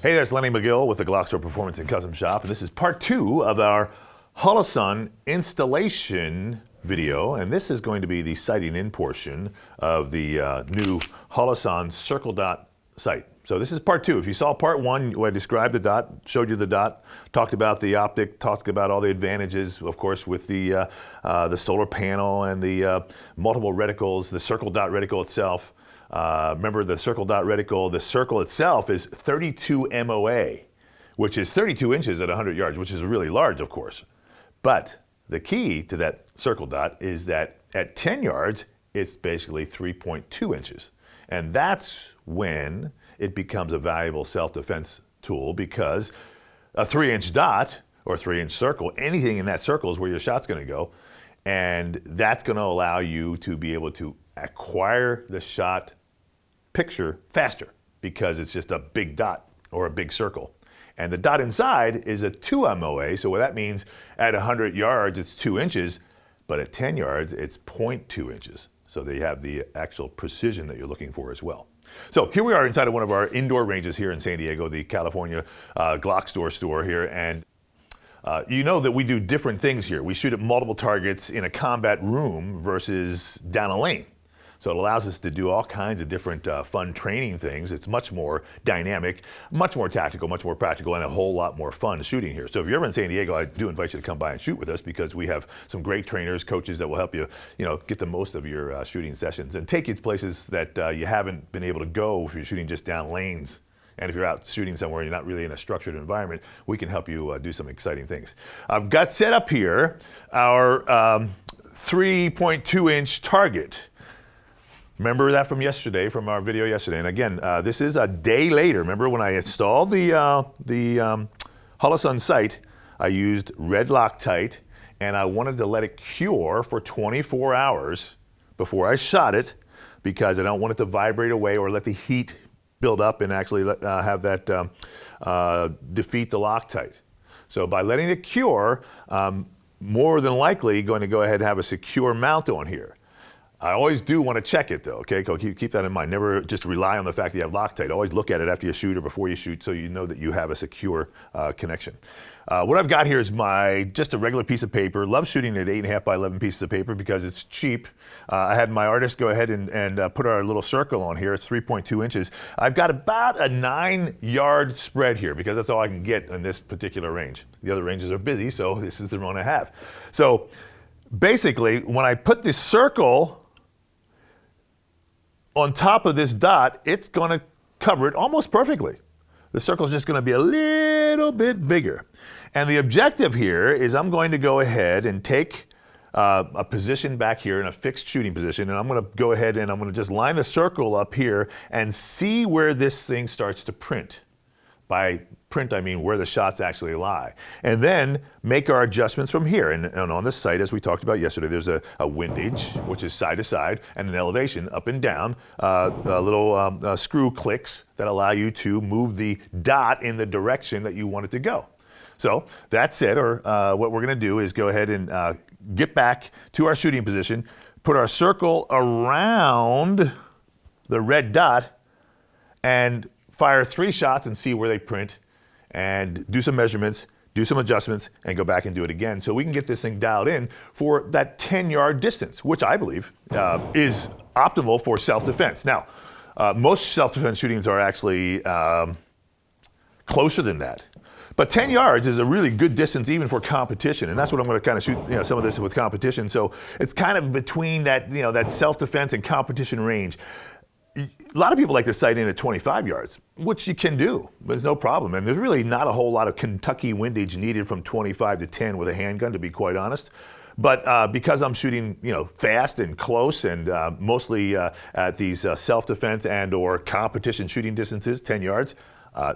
Hey, there's Lenny Magill with the GlockStore Performance and Custom Shop, and this is part 2 of our Holosun installation video, and this is going to be the sighting in portion of the new Holosun Circle Dot sight. So this is part 2. If you saw part 1, where I described the dot, showed you the dot, talked about the optic, talked about all the advantages, of course, with the solar panel and the multiple reticles, the Circle Dot reticle itself. Remember the Circle Dot reticle, the circle itself is 32 MOA, which is 32 inches at 100 yards, which is really large, of course. But the key to that Circle Dot is that at 10 yards, it's basically 3.2 inches. And that's when it becomes a valuable self-defense tool, because a 3-inch dot or 3-inch circle, anything in that circle is where your shot's gonna go. And that's gonna allow you to be able to acquire the shot picture faster, because it's just a big dot or a big circle. And the dot inside is a 2 MOA, so what that means, at 100 yards it's 2 inches, but at 10 yards it's 0.2 inches. So they have the actual precision that you're looking for as well. So here we are inside of one of our indoor ranges here in San Diego, the California GlockStore store here, and you know that we do different things here. We shoot at multiple targets in a combat room versus down a lane. So it allows us to do all kinds of different fun training things. It's much more dynamic, much more tactical, much more practical, and a whole lot more fun shooting here. So if you're ever in San Diego, I do invite you to come by and shoot with us, because we have some great trainers, coaches that will help you, get the most of your shooting sessions and take you to places that you haven't been able to go if you're shooting just down lanes. And if you're out shooting somewhere and you're not really in a structured environment, we can help you do some exciting things. I've got set up here our 3.2-inch target. Remember that from yesterday, from our video yesterday. And again, this is a day later. Remember when I installed the Holosun sight, I used red Loctite, and I wanted to let it cure for 24 hours before I shot it, because I don't want it to vibrate away or let the heat build up and actually have that defeat the Loctite. So by letting it cure, more than likely going to go ahead and have a secure mount on here. I always do want to check it though, okay? Keep that in mind. Never just rely on the fact that you have Loctite. Always look at it after you shoot or before you shoot, so you know that you have a secure connection. What I've got here is just a regular piece of paper. Love shooting at 8.5 by 11 pieces of paper because it's cheap. I had my artist go ahead and put our little circle on here. It's 3.2 inches. I've got about a 9-yard spread here, because that's all I can get in this particular range. The other ranges are busy, so this is the one I have. So basically, when I put this circle on top of this dot, it's going to cover it almost perfectly. The circle is just going to be a little bit bigger. And the objective here is I'm going to go ahead and take a position back here in a fixed shooting position, and I'm going to go ahead and I'm going to just line the circle up here and see where this thing starts to print. By print, I mean where the shots actually lie. And then make our adjustments from here. And on this sight, as we talked about yesterday, there's a windage, which is side to side, and an elevation up and down, little screw clicks that allow you to move the dot in the direction that you want it to go. So that's it, or what we're gonna do is go ahead and get back to our shooting position, put our circle around the red dot, and fire 3 shots and see where they print, and do some measurements, do some adjustments, and go back and do it again, so we can get this thing dialed in for that 10-yard distance, which I believe is optimal for self-defense. Now, most self-defense shootings are actually closer than that. But 10 yards is a really good distance even for competition, and that's what I'm going to kind of shoot some of this with competition. So it's kind of between that, that self-defense and competition range. A lot of people like to sight in at 25 yards, which you can do. There's no problem. And there's really not a whole lot of Kentucky windage needed from 25 to 10 with a handgun, to be quite honest. But because I'm shooting, fast and close, and mostly at these self-defense and or competition shooting distances, 10 yards,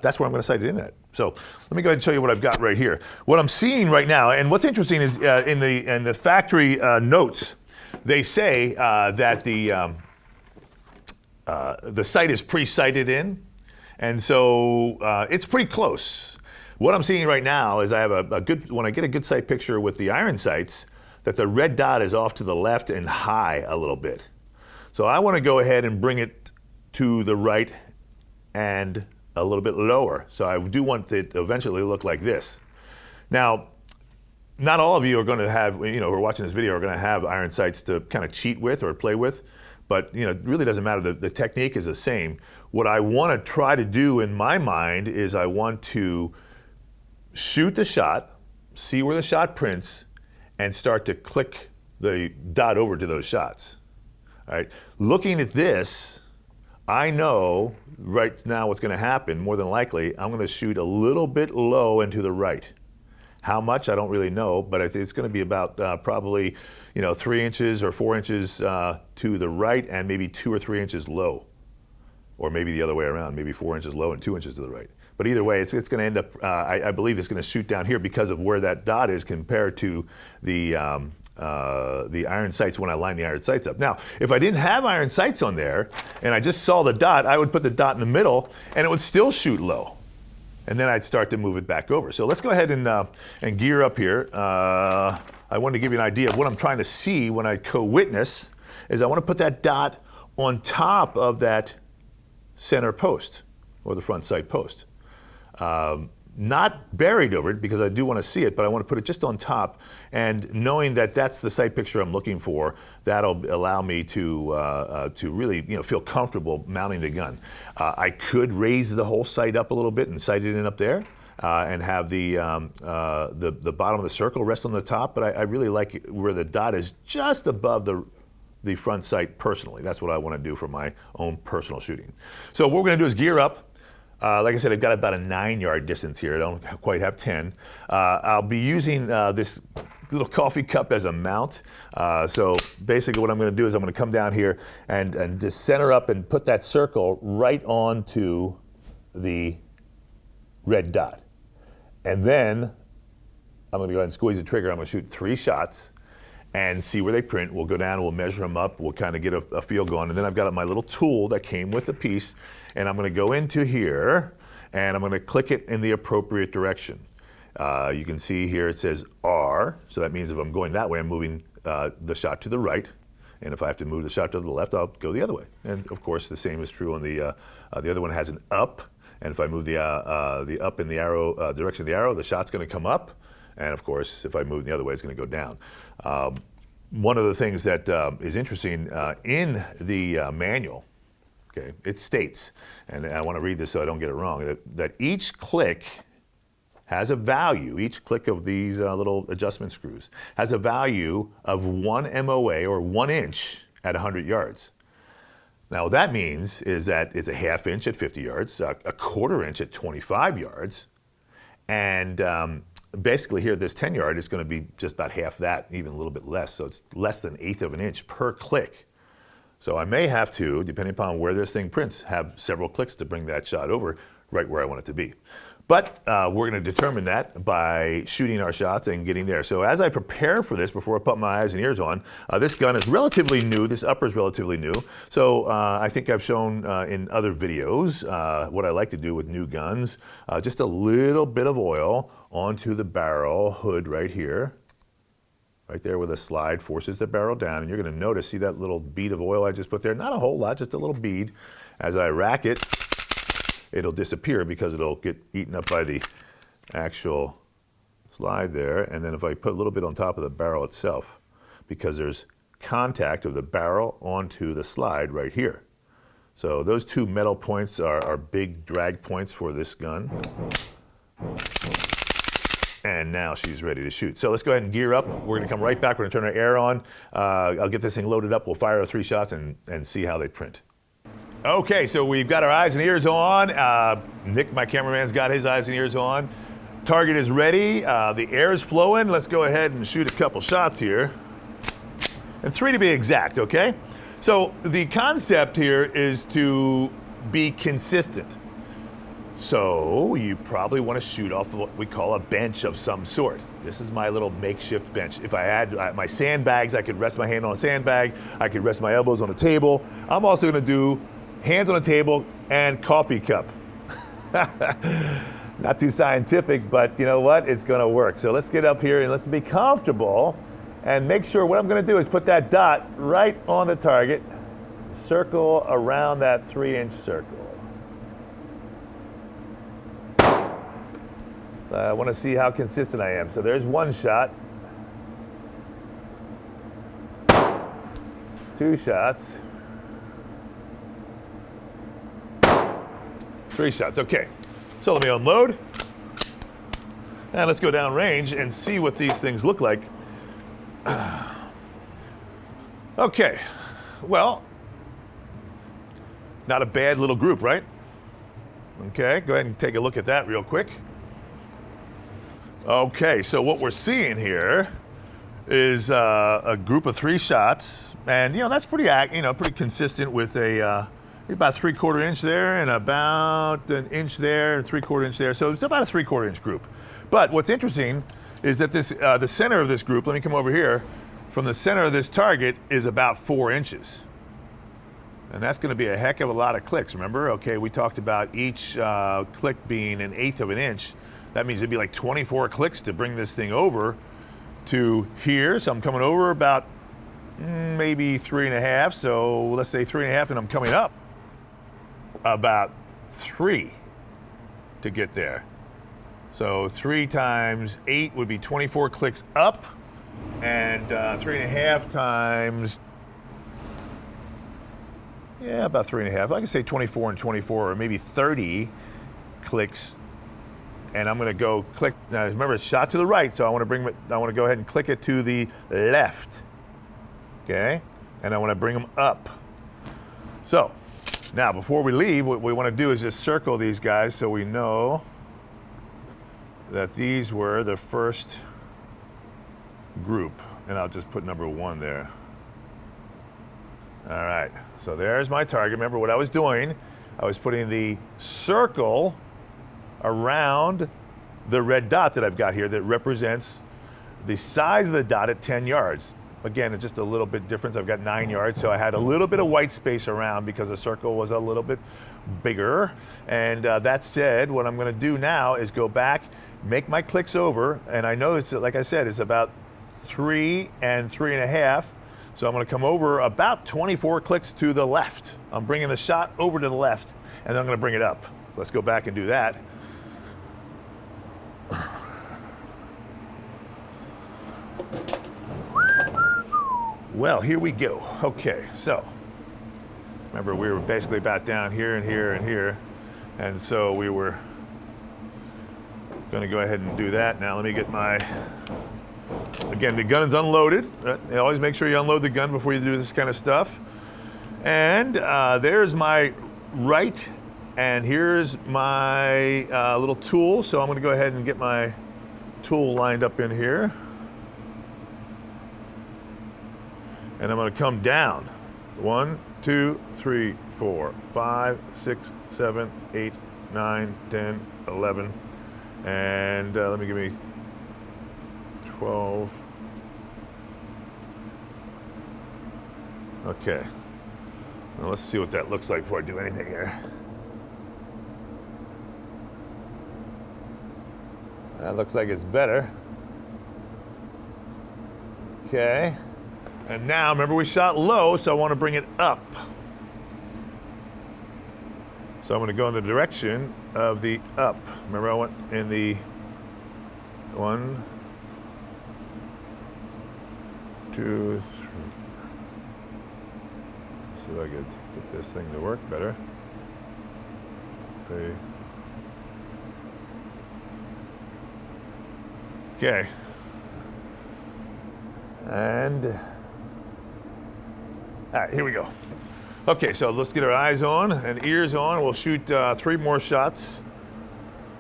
that's where I'm going to sight it in at. So let me go ahead and show you what I've got right here. What I'm seeing right now, and what's interesting is in the factory notes, they say that the sight is pre-sighted in, and so it's pretty close. What I'm seeing right now is I have when I get a good sight picture with the iron sights, that the red dot is off to the left and high a little bit. So I want to go ahead and bring it to the right and a little bit lower. So I do want it to eventually look like this. Now, not all of you are going to have, who are watching this video are going to have iron sights to kind of cheat with or play with, but it really doesn't matter. The technique is the same. What I want to try to do in my mind is I want to shoot the shot, see where the shot prints, and start to click the dot over to those shots. All right. Looking at this, I know right now what's going to happen. More than likely, I'm going to shoot a little bit low and to the right. How much, I don't really know, but I think it's going to be about probably 3 inches or 4 inches to the right and maybe 2 or 3 inches low. Or maybe the other way around, maybe 4 inches low and 2 inches to the right. But either way, it's going to end up, I believe it's going to shoot down here because of where that dot is compared to the iron sights when I line the iron sights up. Now, if I didn't have iron sights on there and I just saw the dot, I would put the dot in the middle and it would still shoot low. And then I'd start to move it back over. So let's go ahead and gear up here. I wanted to give you an idea of what I'm trying to see when I co-witness is I want to put that dot on top of that center post or the front sight post. Not buried over it because I do want to see it, but I want to put it just on top. And knowing that that's the sight picture I'm looking for, that'll allow me to really feel comfortable mounting the gun. I could raise the whole sight up a little bit and sight it in up there. And have the bottom of the circle rest on the top, but I really like where the dot is just above the front sight personally. That's what I want to do for my own personal shooting. So what we're going to do is gear up. Like I said, I've got about a 9-yard distance here. I don't quite have 10. I'll be using this little coffee cup as a mount. So basically what I'm going to do is I'm going to come down here and just center up and put that circle right onto the red dot. And then I'm going to go ahead and squeeze the trigger. I'm going to shoot 3 shots and see where they print. We'll go down, we'll measure them up, we'll kind of get a feel going. And then I've got my little tool that came with the piece, and I'm going to go into here and I'm going to click it in the appropriate direction. You can see here it says R, so that means if I'm going that way, I'm moving the shot to the right. And if I have to move the shot to the left, I'll go the other way. And of course, the same is true on the other one has an up. And if I move the up in the arrow, direction of the arrow, the shot's going to come up. And of course, if I move the other way, it's going to go down. One of the things that is interesting in the manual, okay, it states, and I want to read this so I don't get it wrong, that each click has a value, each click of these little adjustment screws has a value of 1 MOA or 1 inch at 100 yards. Now what that means is that it's a 1/2 inch at 50 yards, a 1/4 inch at 25 yards, and basically here this 10 yard is going to be just about half that, even a little bit less, so it's less than 1/8 of an inch per click. So I may have to, depending upon where this thing prints, have several clicks to bring that shot over right where I want it to be. But we're going to determine that by shooting our shots and getting there. So as I prepare for this, before I put my eyes and ears on, this gun is relatively new. This upper is relatively new. So I think I've shown in other videos what I like to do with new guns. Just a little bit of oil onto the barrel hood right here. Right there where the slide forces the barrel down. And you're going to notice, see that little bead of oil I just put there? Not a whole lot, just a little bead. As I rack it, it'll disappear because it'll get eaten up by the actual slide there. And then if I put a little bit on top of the barrel itself, because there's contact of the barrel onto the slide right here. So those 2 metal points are big drag points for this gun. And now she's ready to shoot. So let's go ahead and gear up. We're going to come right back. We're going to turn our air on. I'll get this thing loaded up. We'll fire our 3 shots and see how they print. Okay, so we've got our eyes and ears on. Nick, my cameraman's got his eyes and ears on. Target is ready. The air is flowing. Let's go ahead and shoot a couple shots here. And 3 to be exact, okay? So the concept here is to be consistent. So you probably want to shoot off what we call a bench of some sort. This is my little makeshift bench. If I had my sandbags, I could rest my hand on a sandbag. I could rest my elbows on a table. I'm also going to do hands on a table and coffee cup. Not too scientific, but you know what? It's going to work. So let's get up here and let's be comfortable and make sure what I'm going to do is put that dot right on the target, circle around that 3-inch circle. So I want to see how consistent I am. So there's one shot. 2 shots. 3 shots. Okay. So let me unload. And let's go down range and see what these things look like. Okay. Well, not a bad little group, right? Okay, go ahead and take a look at that real quick. Okay, so what we're seeing here is a group of 3 shots, and that's pretty pretty consistent with a about 3/4 inch there and about an inch there and 3/4 inch there. So it's about a 3/4 inch group. But what's interesting is that this the center of this group. Let me come over here. From the center of this target is about 4 inches. And that's going to be a heck of a lot of clicks, remember? Okay, we talked about each click being 1/8 of an inch. That means it'd be like 24 clicks to bring this thing over to here. So I'm coming over about maybe 3.5. So let's say 3.5, and I'm coming up about 3 to get there. So 3 times 8 would be 24 clicks up, and 3.5 times, yeah, about 3.5. I can say 24 and 24, or maybe 30 clicks. And I'm going to go click. Now remember, it's shot to the right, so I want to go ahead and click it to the left. Okay, and I want to bring them up. So now, before we leave, what we want to do is just circle these guys so we know that these were the first group, and I'll just put number 1 there. All right, so there's my target. Remember what I was doing? I was putting the circle around the red dot that I've got here that represents the size of the dot at 10 yards. Again, it's just a little bit different. I've got 9 yards, so I had a little bit of white space around because the circle was a little bit bigger. And that said, what I'm going to do now is go back, make my clicks over, and I know it's, like I said, it's about 3 and 3.5. So I'm going to come over about 24 clicks to the left. I'm bringing the shot over to the left, and then I'm going to bring it up. Let's go back and do that. Well, here we go. Okay, so remember we were basically about down here and here and here, and so we were going to go ahead and do that. Now let me get my, again, the gun is unloaded. Always make sure you unload the gun before you do this kind of stuff. And there's my right, and here's my little tool. So I'm going to go ahead and get my tool lined up in here. And I'm going to come down. 1, 2, 3, 4, 5, 6, 7, 8, 9, 10, 11. And let me give me 12. Okay. Now let's see what that looks like before I do anything here. That looks like it's better. Okay. And now, remember we shot low, so I want to bring it up. So I'm going to go in the direction of the up. Remember I went in the 1, 2, 3. See if I could get this thing to work better. 3. Okay. And all right, here we go. Okay, so let's get our eyes on and ears on. We'll shoot 3 more shots.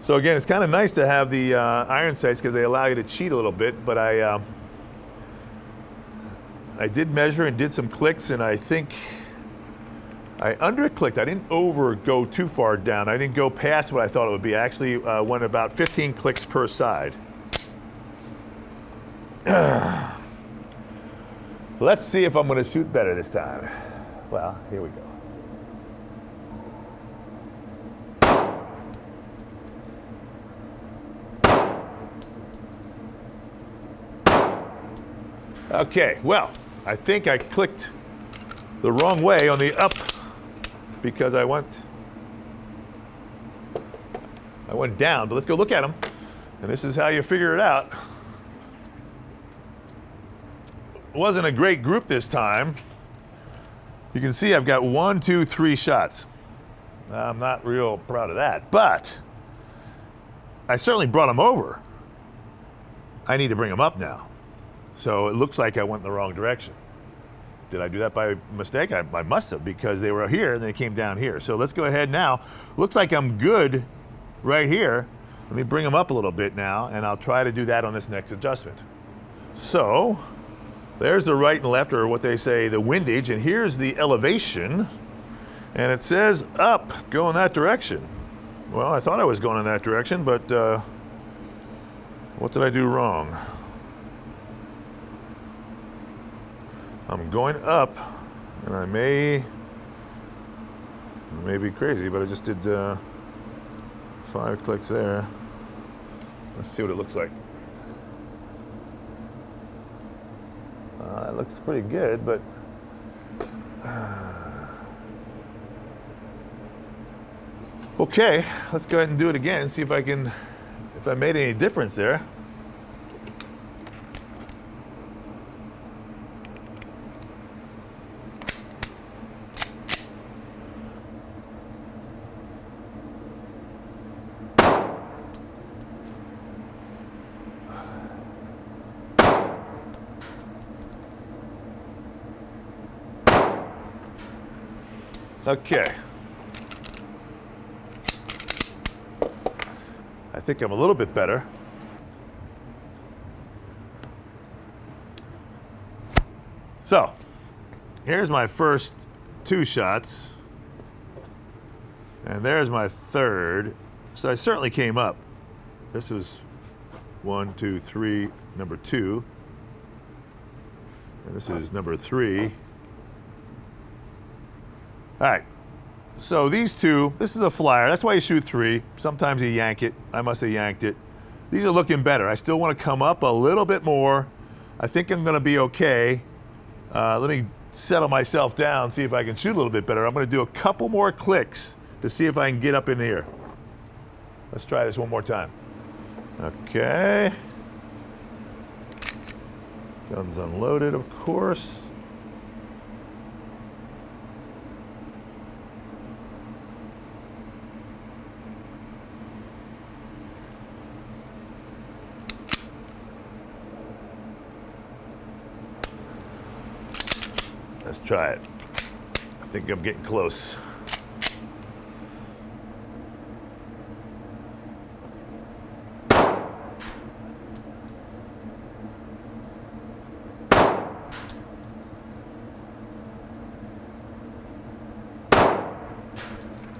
So again, it's kind of nice to have the iron sights because they allow you to cheat a little bit, but I did measure and did some clicks, and I think I under-clicked. I didn't go too far down. I didn't go past what I thought it would be. I actually went about 15 clicks per side. Let's see if I'm going to shoot better this time. Well, here we go. Okay, well, I think I clicked the wrong way on the up because I went down, but let's go look at them. And this is how you figure it out. It wasn't a great group this time. You can see I've got 1, 2, 3 shots. I'm not real proud of that, but I certainly brought them over. I need to bring them up now. So it looks like I went in the wrong direction. Did I do that by mistake? I must have, because they were here and they came down here. So let's go ahead now. Looks like I'm good right here. Let me bring them up a little bit now, and I'll try to do that on this next adjustment. So there's the right and left, or what they say, the windage, and here's the elevation. And it says up, go in that direction. Well, I thought I was going in that direction, but what did I do wrong? I'm going up, and I may be crazy, but I just did 5 clicks there. Let's see what it looks like. It looks pretty good, but okay, let's go ahead and do it again, see if I made any difference there. Okay. I think I'm a little bit better. So, here's my first 2 shots. And there's my third. So I certainly came up. This was 1, 2, 3, number 2. And this is number 3. All right, so these 2, this is a flyer. That's why you shoot 3. Sometimes you yank it. I must have yanked it. These are looking better. I still want to come up a little bit more. I think I'm going to be okay. Let me settle myself down, see if I can shoot a little bit better. I'm going to do a couple more clicks to see if I can get up in the air. Let's try this one more time. Okay. Guns unloaded, of course. Let's try it. I think I'm getting close.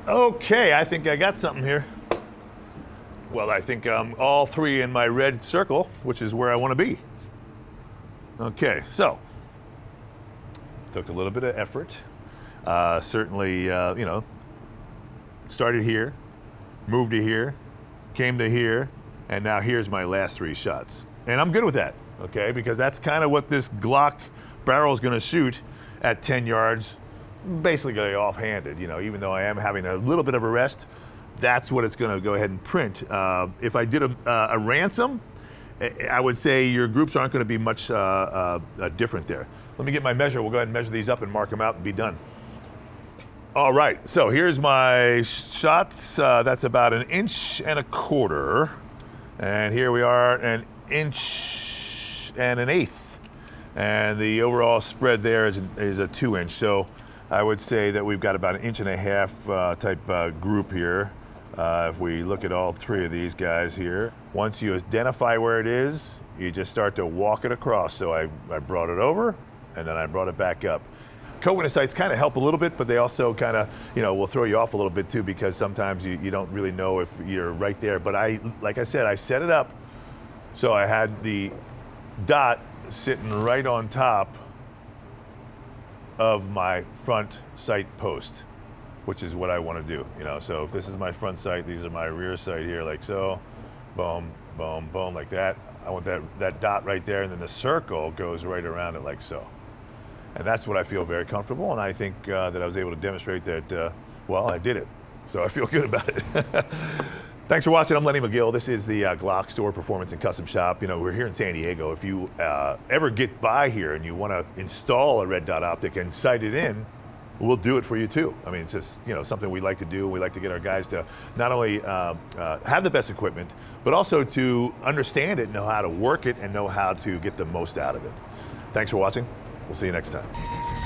Okay, I think I got something here. Well, I think I'm all 3 in my red circle, which is where I want to be. Okay, so took a little bit of effort. Certainly, you know, started here, moved to here, came to here, and now here's my last 3 shots. And I'm good with that, okay? Because that's kind of what this Glock barrel is going to shoot at 10 yards, basically offhanded, you know, even though I am having a little bit of a rest, that's what it's going to go ahead and print. If I did a ransom, I would say your groups aren't going to be much different there. Let me get my measure. We'll go ahead and measure these up and mark them out and be done. All right, so here's my shots. That's about 1.25 inches. And here we are, 1 1/8 inches. And the overall spread there is a 2 inch. So I would say that we've got about 1.5 inch type group here. If we look at all 3 of these guys here, once you identify where it is, you just start to walk it across. So I brought it over, and then I brought it back up. Coconut sights kind of help a little bit, but they also kind of, you know, will throw you off a little bit too, because sometimes you don't really know if you're right there. But like I said, I set it up so I had the dot sitting right on top of my front sight post, which is what I want to do, you know. So if this is my front sight, these are my rear sight here, like so, boom, boom, boom, like that. I want that dot right there, and then the circle goes right around it like so. And that's what I feel very comfortable, and I think that I was able to demonstrate that, well, I did it. So I feel good about it. Thanks for watching. I'm Lenny Magill. This is the GlockStore Performance and Custom Shop. You know, we're here in San Diego. If you ever get by here and you want to install a red dot optic and sight it in, we'll do it for you too. I mean, it's just, you know, something we like to do. We like to get our guys to not only have the best equipment, but also to understand it, know how to work it, and know how to get the most out of it. Thanks for watching. We'll see you next time.